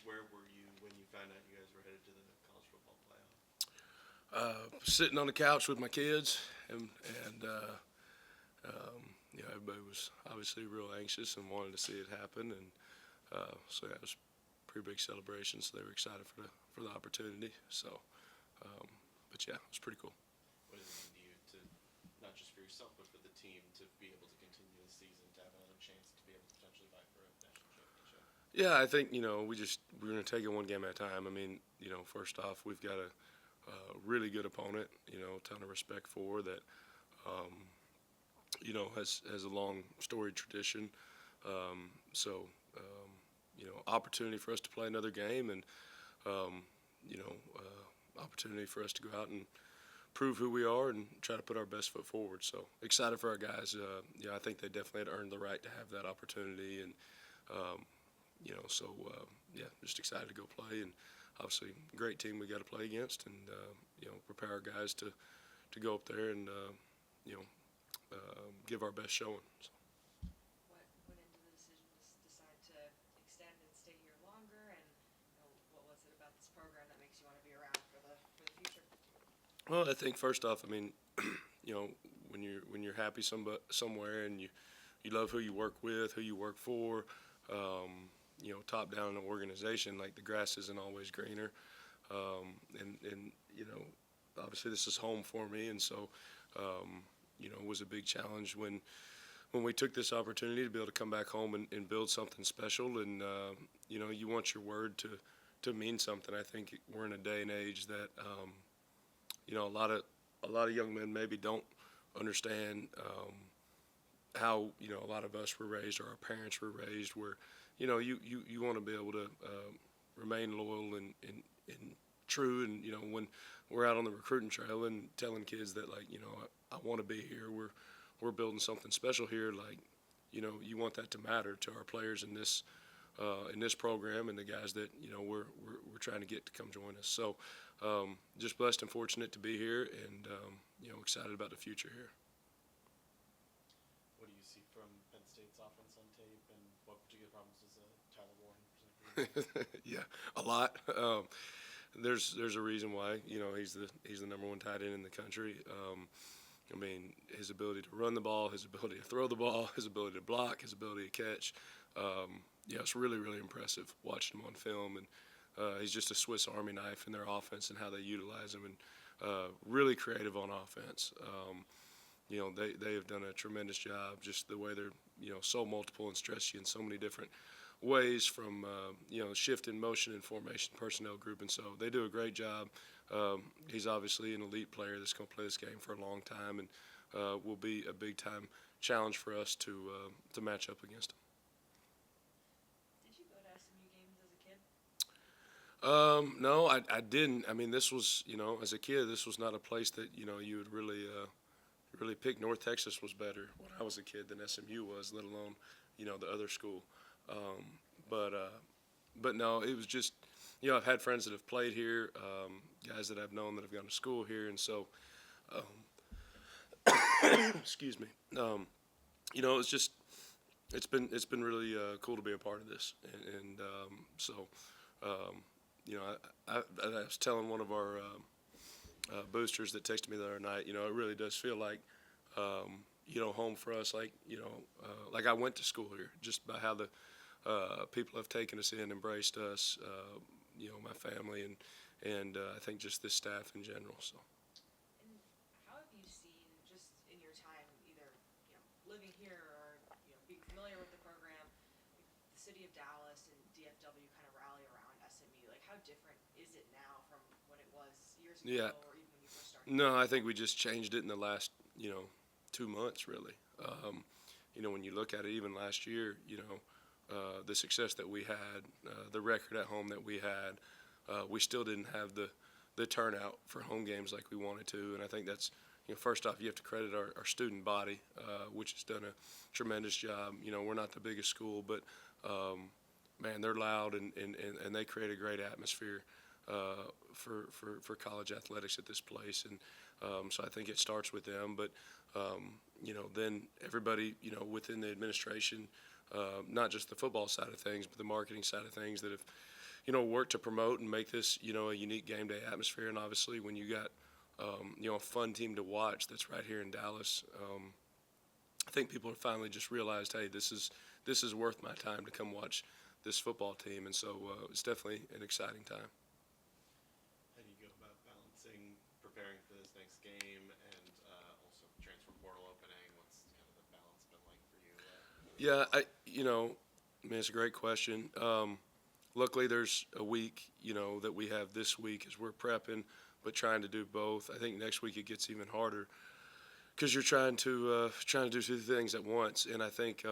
Where were you when you found out you guys were headed to the college football playoff? Sitting on the couch with my kids, and everybody was obviously real anxious and wanted to see it happen, and so yeah, it was a pretty big celebration. So they were excited for the opportunity. So, but yeah, it was pretty cool. What does it mean to you, to not just for yourself but for the team, to be able to continue the season, to have another chance to be able to potentially fight for a national championship? Yeah, I think we're going to take it one game at a time. I mean, first off, we've got a really good opponent. A ton of respect for that. Um, has a long storied tradition. So, opportunity for us to play another game, and um, opportunity for us to go out and prove who we are and try to put our best foot forward. So excited for our guys. I think they definitely had earned the right to have that opportunity, and um, yeah, just excited to go play, and obviously great team we got to play against, and prepare our guys to go up there and you know give our best showing. So. What went into the decision to decide to extend and stay here longer, and what was it about this program that makes you want to be around for the future? Well, I think first off, I mean, you know, when you're happy somewhere and you love who you work with, who you work for, top down in an organization, like the grass isn't always greener, and obviously this is home for me, and so it was a big challenge when we took this opportunity to be able to come back home and build something special, and you want your word to mean something. I think we're in a day and age that a lot of young men maybe don't understand how a lot of us were raised or our parents were raised, where you want to be able to remain loyal and true, and when we're out on the recruiting trail and telling kids that, like, I want to be here, we're building something special here, like, you want that to matter to our players in this program and the guys that we're trying to get to come join us. So just blessed and fortunate to be here, and excited about the future here. What do you see from Penn State's offense on tape, and what particular problems does Tyler Warren present for you? Yeah, a lot. There's a reason why he's the number one tight end in the country. I mean, his ability to run the ball, his ability to throw the ball, his ability to block, his ability to catch. It's really, really impressive watching him on film, and he's just a Swiss Army knife in their offense and how they utilize him, and really creative on offense. They have done a tremendous job, just the way they're so multiple and stress you in so many different ways, from shift in motion and formation personnel group, and so they do a great job. He's obviously an elite player that's going to play this game for a long time, and will be a big time challenge for us to match up against him. Did you go to SMU games as a kid? No, I didn't. I mean, this was, as a kid, this was not a place that you would really pick. North Texas was better when I was a kid than SMU was, let alone the other school. Um, but no, it was just, I've had friends that have played here, guys that I've known that have gone to school here, and so, excuse me, it's just, it's been really cool to be a part of this, and so, I was telling one of our boosters that texted me the other night, it really does feel like, home for us, like I went to school here, just by how the people have taken us in, embraced us, my family, and I think just this staff in general. So. And how have you seen, just in your time, either living here or being familiar with the program, like the city of Dallas and DFW kind of rally around SMU? Like, how different is it now from when it was years ago, Yeah. or even when you first started? No, I think we just changed it in the last 2 months, really. When you look at it, even last year, the success that we had, the record at home that we had, we still didn't have the turnout for home games like we wanted to. And I think that's, first off, you have to credit our student body, which has done a tremendous job. We're not the biggest school, but, man, they're loud, and they create a great atmosphere for college athletics at this place. And so I think it starts with them. But, then everybody, within the administration, not just the football side of things, but the marketing side of things, that have work to promote and make this, a unique game day atmosphere. And obviously when you got, a fun team to watch that's right here in Dallas, I think people have finally just realized, hey, this is worth my time to come watch this football team. And so it's definitely an exciting time. How do you go about balancing preparing for this next game and also transfer portal opening? What's kind of the balance been like for you? Yeah, it's a great question. Luckily, there's a week, that we have this week as we're prepping, but trying to do both. I think next week it gets even harder because you're trying to do two things at once, and I think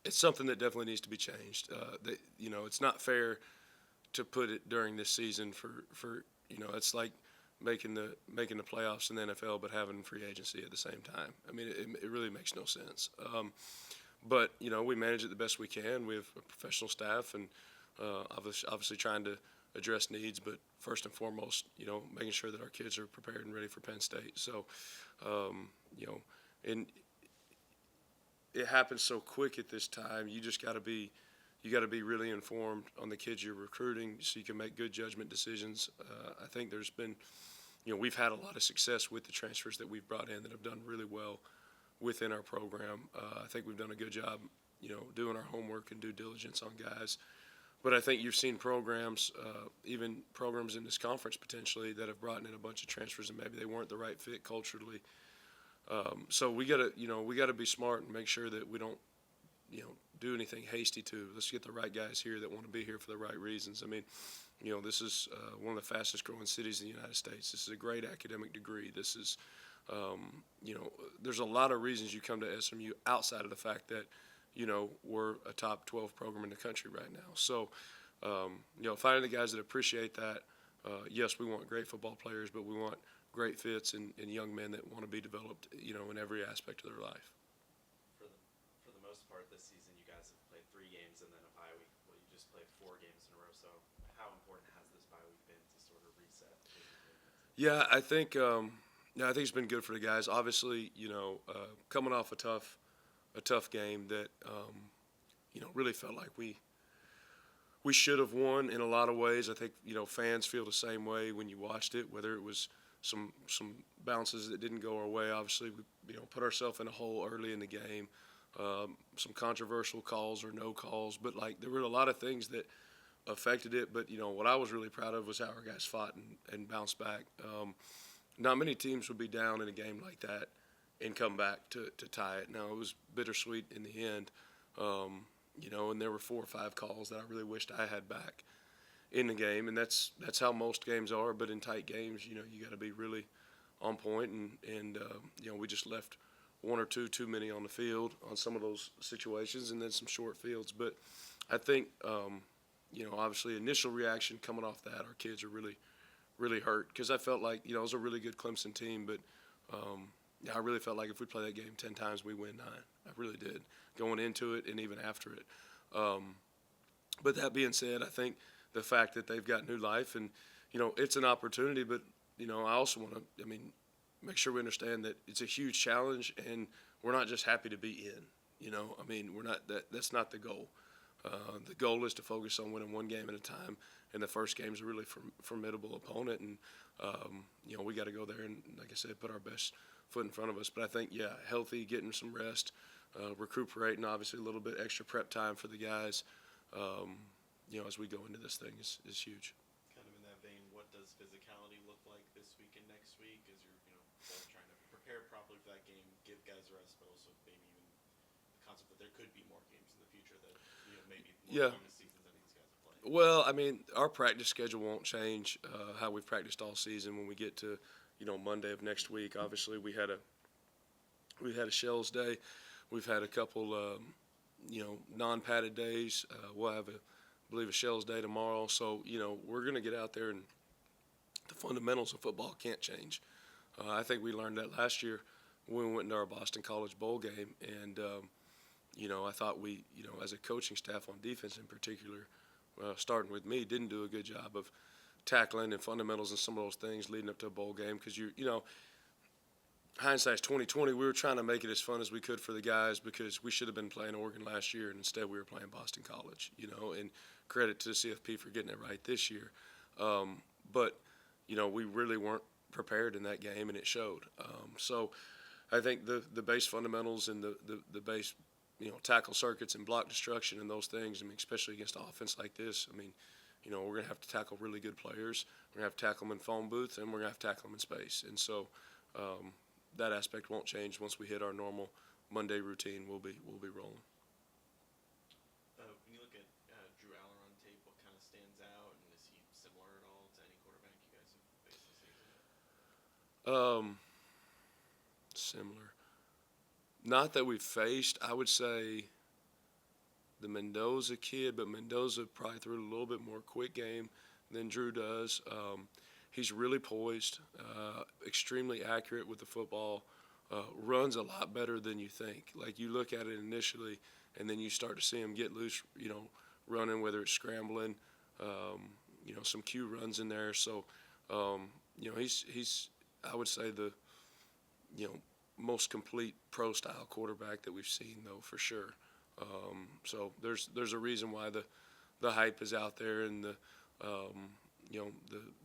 it's something that definitely needs to be changed. It's not fair to put it during this season for it's like making the playoffs in the NFL but having free agency at the same time. I mean, it really makes no sense. But we manage it the best we can. We have a professional staff, and obviously trying to address needs. But first and foremost, making sure that our kids are prepared and ready for Penn State. So, and it happens so quick at this time. You just got to be really informed on the kids you're recruiting, so you can make good judgment decisions. I think there's been, we've had a lot of success with the transfers that we've brought in that have done really well within our program. I think we've done a good job, doing our homework and due diligence on guys. But I think you've seen programs, even programs in this conference potentially, that have brought in a bunch of transfers and maybe they weren't the right fit culturally. So we gotta be smart and make sure that we don't, do anything hasty too. Let's get the right guys here that want to be here for the right reasons. I mean, this is one of the fastest growing cities in the United States. This is a great academic degree. This is, there's a lot of reasons you come to SMU outside of the fact that, we're a top 12 program in the country right now. So, finding the guys that appreciate that. Yes, we want great football players, but we want great fits and young men that want to be developed, in every aspect of their life. For the most part this season, you guys have played 3 games and then a bye week. Well, you just played 4 games in a row. So how important has this bye week been to sort of reset? Yeah, I think it's been good for the guys. Obviously, coming off a tough game that really felt like we should have won in a lot of ways. I think fans feel the same way when you watched it. Whether it was some bounces that didn't go our way, obviously we put ourselves in a hole early in the game. Some controversial calls or no calls, but there were a lot of things that affected it. But what I was really proud of was how our guys fought and bounced back. Not many teams would be down in a game like that and come back to tie it. Now, it was bittersweet in the end, and there were 4 or 5 calls that I really wished I had back in the game, and that's how most games are. But in tight games, you got to be really on point, and we just left 1 or 2 too many on the field on some of those situations, and then some short fields. But I think, obviously, initial reaction coming off that, our kids are really, really hurt because I felt like, it was a really good Clemson team, but I really felt like if we play that game 10 times, we win 9. I really did, going into it and even after it. But that being said, I think the fact that they've got new life and, it's an opportunity, but, I also want to, make sure we understand that it's a huge challenge and we're not just happy to be in, we're not, that's not the goal. The goal is to focus on winning 1 game at a time, and the first game is a really formidable opponent, and, we got to go there and, like I said, put our best foot in front of us. But I think, healthy, getting some rest, recuperating, obviously a little bit extra prep time for the guys, as we go into this thing is huge. Kind of in that vein, what does physicality look like this week and next week as you're, both trying to prepare properly for that game, give guys rest, but also maybe even the concept that there could be more games in the future that, maybe more long seasons than these guys have played? Well, our practice schedule won't change how we've practiced all season when we get to, Monday of next week. Obviously, we had a Shells day. We've had a couple, non-padded days. We'll have I believe a Shells day tomorrow. So, we're going to get out there, and the fundamentals of football can't change. I think we learned that last year when we went into our Boston College Bowl game. And, I thought we, as a coaching staff on defense in particular, starting with me, didn't do a good job of tackling and fundamentals and some of those things leading up to a bowl game because hindsight's 2020. We were trying to make it as fun as we could for the guys because we should have been playing Oregon last year, and instead we were playing Boston College, and credit to the CFP for getting it right this year. But, we really weren't prepared in that game, and it showed. So I think the base fundamentals and the base, tackle circuits and block destruction and those things, especially against an offense like this, we're going to have to tackle really good players. We're going to have to tackle them in phone booth, and we're going to have to tackle them in space. And so that aspect won't change once we hit our normal Monday routine. We'll be rolling. When you look at Drew Aller on tape, what kind of stands out, and is he similar at all to any quarterback you guys have faced this season? Similar. Not that we've faced. I would say the Mendoza kid, but Mendoza probably threw a little bit more quick game than Drew does. He's really poised, extremely accurate with the football, runs a lot better than you think. Like, you look at it initially, and then you start to see him get loose, running, whether it's scrambling, some Q runs in there. So, he's I would say the, most complete pro-style quarterback that we've seen, though, for sure. So there's a reason why the hype is out there, and the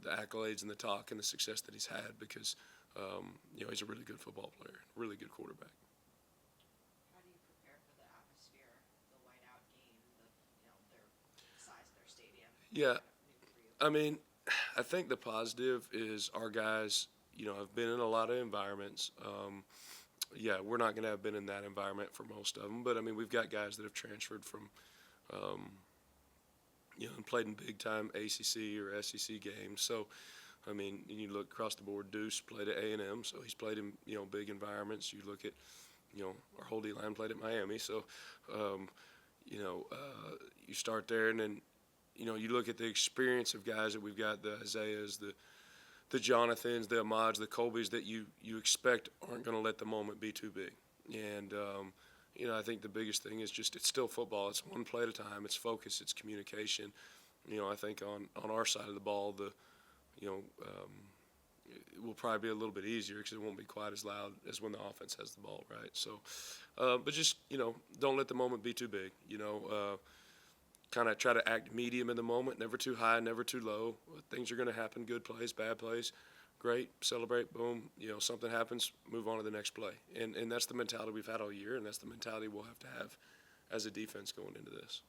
accolades and the talk and the success that he's had, because he's a really good football player, really good quarterback. How do you prepare for the atmosphere, the whiteout game, their size of their stadium? Yeah, I think the positive is our guys, have been in a lot of environments. We're not going to have been in that environment for most of them, but we've got guys that have transferred from, and played in big-time ACC or SEC games. So, you look across the board. Deuce played at A&M, so he's played in big environments. You look at, our whole D-line played at Miami. So, you start there, and then, you look at the experience of guys that we've got, the Isaiahs, the Jonathans, the Ahmads, the Colbys, that you expect aren't going to let the moment be too big. And, I think the biggest thing is just, it's still football. It's one play at a time. It's focus. It's communication. I think on our side of the ball, it will probably be a little bit easier because it won't be quite as loud as when the offense has the ball, right? So, but just, don't let the moment be too big. Kind of try to act medium in the moment, never too high, never too low. Things are going to happen, good plays, bad plays. Great, celebrate, boom, something happens, move on to the next play. And that's the mentality we've had all year, and that's the mentality we'll have to have as a defense going into this.